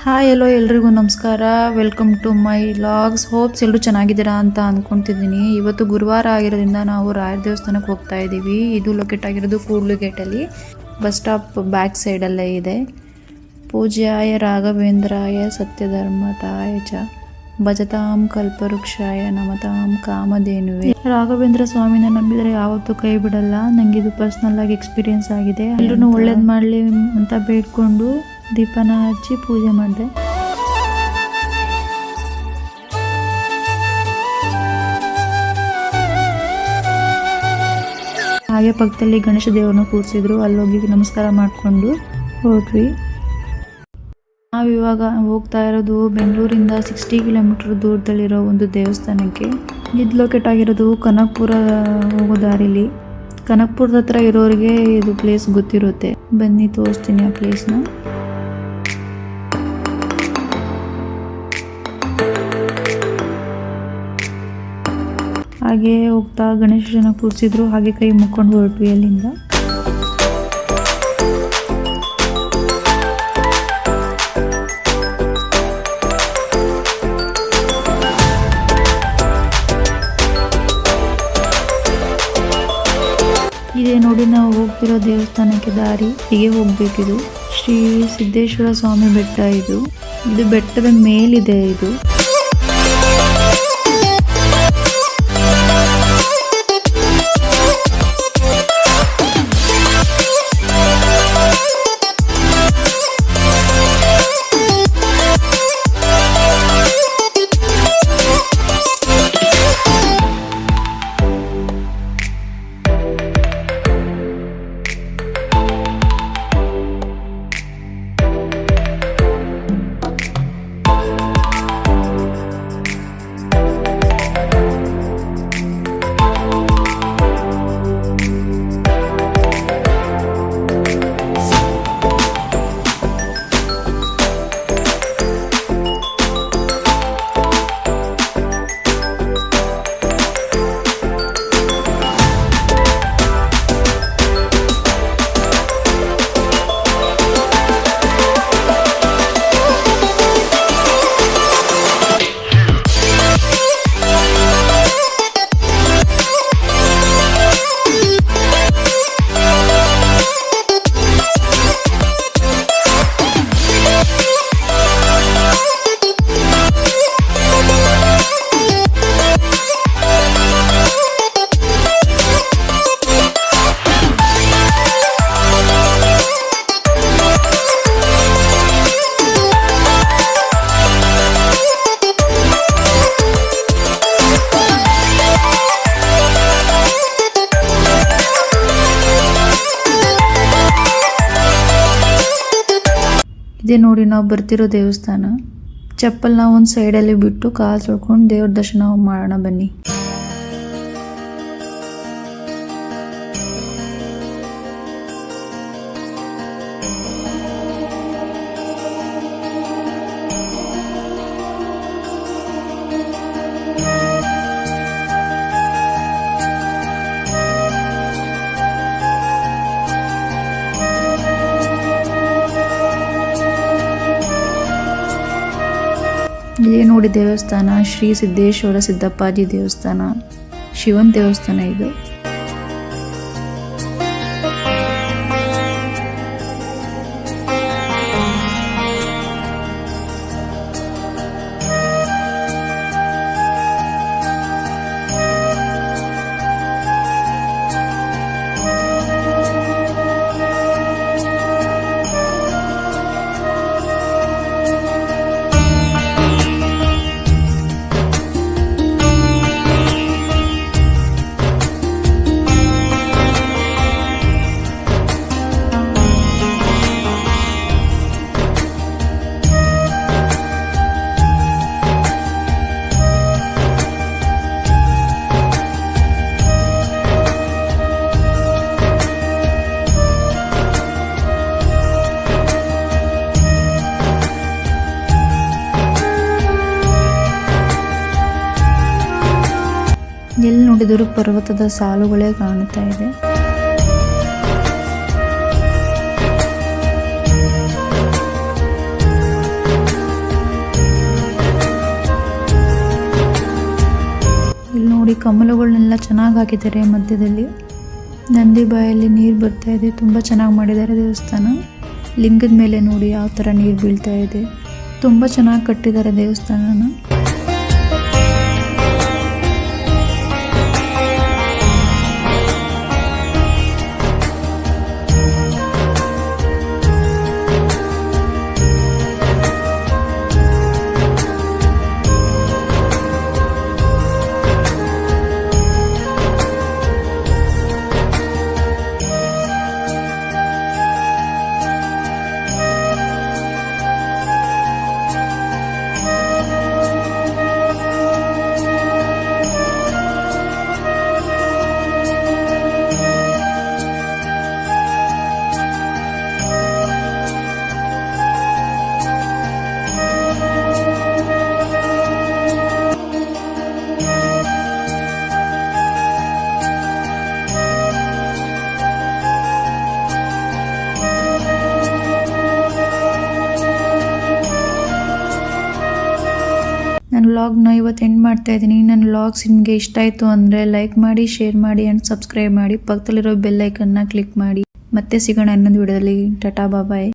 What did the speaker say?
Hi hello ಎಲ್ರಿಗೂ ನಮಸ್ಕಾರ. Welcome to my logs. Hopes ಎಲ್ಲರೂ ಚೆನ್ನಾಗಿದ್ದೀರಾ ಅಂತ ಅಂದ್ಕೊತಿದ್ದೀನಿ. ಇವತ್ತು ಗುರುವಾರ ಆಗಿರೋದ್ರಿಂದ ನಾವು ರಾಯರ ದೇವಸ್ಥಾನಕ್ಕೆ ಹೋಗ್ತಾ ಇದ್ದೀವಿ. ಇದು ಲೊಕೇಟ್ ಆಗಿರೋದು ಕೂಡ್ಲು ಗೇಟಲ್ಲಿ, ಬಸ್ ಸ್ಟಾಪ್ ಬ್ಯಾಕ್ ಸೈಡಲ್ಲೇ ಇದೆ. ಪೂಜ್ಯಾಯ ರಾಘವೇಂದ್ರಾಯ ಸತ್ಯಧರ್ಮತಾಯ ಚ ಭಜತಾಂ ಕಲ್ಪವೃಕ್ಷಾಯ ನಮತಾಂ ಕಾಮಧೇನುವೆ. ರಾಘವೇಂದ್ರ ಸ್ವಾಮಿನ ನಂಬಿದರೆ ಯಾವತ್ತೂ ಕೈ ಬಿಡಲ್ಲ. ನನಗೆ ಇದು ಪರ್ಸ್ನಲ್ ಆಗಿ ಎಕ್ಸ್ಪೀರಿಯನ್ಸ್ ಆಗಿದೆ. ಎಲ್ಲರೂ ಒಳ್ಳೇದು ಮಾಡಲಿ ಅಂತ ಬೇಡ್ಕೊಂಡು ದೀಪನ ಹಚ್ಚಿ ಪೂಜೆ ಮಾಡಿದೆ. ಹಾಗೆ ಪಕ್ಕದಲ್ಲಿ ಗಣೇಶ ದೇವರನ್ನು ಕೂರಿಸಿದ್ರು. ಅಲ್ಲೋಗಿ ನಮಸ್ಕಾರ ಮಾಡಿಕೊಂಡು ಹೊರಟ್ವಿ. ನಾವಿವಾಗ ಹೋಗ್ತಾ ಇರೋದು ಬೆಂಗಳೂರಿಂದ 60 ಕಿಲೋಮೀಟರ್ ದೂರದಲ್ಲಿರೋ ಒಂದು ದೇವಸ್ಥಾನಕ್ಕೆ. ಇದು ಲೊಕೇಟ್ ಆಗಿರೋದು ಕನಕಪುರ ಹೋಗೋ ದಾರಿಲಿ. ಕನಕಪುರದ ಹತ್ರ ಇರೋರಿಗೆ ಇದು ಪ್ಲೇಸ್ ಗೊತ್ತಿರುತ್ತೆ. ಬನ್ನಿ ತೋರಿಸ್ತೀನಿ ಆ ಪ್ಲೇಸ್ನ. ಹಾಗೆ ಹೋಗ್ತಾ ಗಣೇಶನ ಕೂರಿಸಿದ್ರು. ಹಾಗೆ ಕೈ ಮುಕ್ಕೊಂಡು ಹೊರಟ್ವಿ ಅಲ್ಲಿಂದ. ಇದೇ ನೋಡಿ ನಾವು ಹೋಗ್ತಿರೋ ದೇವಸ್ಥಾನಕ್ಕೆ ದಾರಿ. ಹೀಗೆ ಹೋಗ್ಬೇಕಿದು. ಶ್ರೀ ಸಿದ್ದೇಶ್ವರ ಸ್ವಾಮಿ ಬೆಟ್ಟ ಇದು ಬೆಟ್ಟದ ಮೇಲಿದೆ. ಇದು ಇದೇ ನೋಡಿ ನಾವು ಬರ್ತಿರೋ ದೇವಸ್ಥಾನ. ಚಪ್ಪಲ್ನ ಒಂದು ಸೈಡಲ್ಲಿ ಬಿಟ್ಟು ಕಾಲು ತೊಳ್ಕೊಂಡು ದೇವ್ರ ದರ್ಶನ ಮಾಡೋಣ ಬನ್ನಿ. ಇದೇ ನೋಡಿ ದೇವಸ್ಥಾನ ಶ್ರೀ ಸಿದ್ದೇಶ್ವರ ಸಿದ್ದಪ್ಪಾಜಿ ದೇವಸ್ಥಾನ, ಶಿವನ್ ದೇವಸ್ಥಾನ ಇದು. ಎಲ್ಲಿ ನೋಡಿದರೂ ಪರ್ವತದ ಸಾಲುಗಳೇ ಕಾಣುತ್ತಾ ಇದೆ. ನೋಡಿ ಕಮಲಗಳನ್ನೆಲ್ಲ ಚೆನ್ನಾಗಿ ಹಾಕಿದ್ದಾರೆ ಮಧ್ಯದಲ್ಲಿ. ನಂದಿ ಬಾಯಲ್ಲಿ ನೀರು ಬರ್ತಾ ಇದೆ. ತುಂಬ ಚೆನ್ನಾಗಿ ಮಾಡಿದ್ದಾರೆ ದೇವಸ್ಥಾನ. ಲಿಂಗದ ಮೇಲೆ ನೋಡಿ ಯಾವ ಥರ ನೀರು ಬೀಳ್ತಾ ಇದೆ. ತುಂಬ ಚೆನ್ನಾಗಿ ಕಟ್ಟಿದ್ದಾರೆ ದೇವಸ್ಥಾನನ. ನನ್ನ ವ್ಲಾಗ್ನ ಇವತ್ತು ಎಂಡ್ ಮಾಡ್ತಾ ಇದ್ದೀನಿ. ನನ್ನ ವ್ಲಾಗ್ಸ್ ನಿಮಗೆ ಇಷ್ಟ ಆಯಿತು ಅಂದರೆ ಲೈಕ್ ಮಾಡಿ, ಶೇರ್ ಮಾಡಿ ಆ್ಯಂಡ್ ಸಬ್ಸ್ಕ್ರೈಬ್ ಮಾಡಿ. ಪಕ್ಕದಲ್ಲಿರೋ ಬೆಲ್ ಐಕನ್ನ ಕ್ಲಿಕ್ ಮಾಡಿ. ಮತ್ತೆ ಸಿಗೋಣ ಇನ್ನೊಂದು ವಿಡಿಯೋದಲ್ಲಿ. ಟಾಟಾ ಬಾಯ್.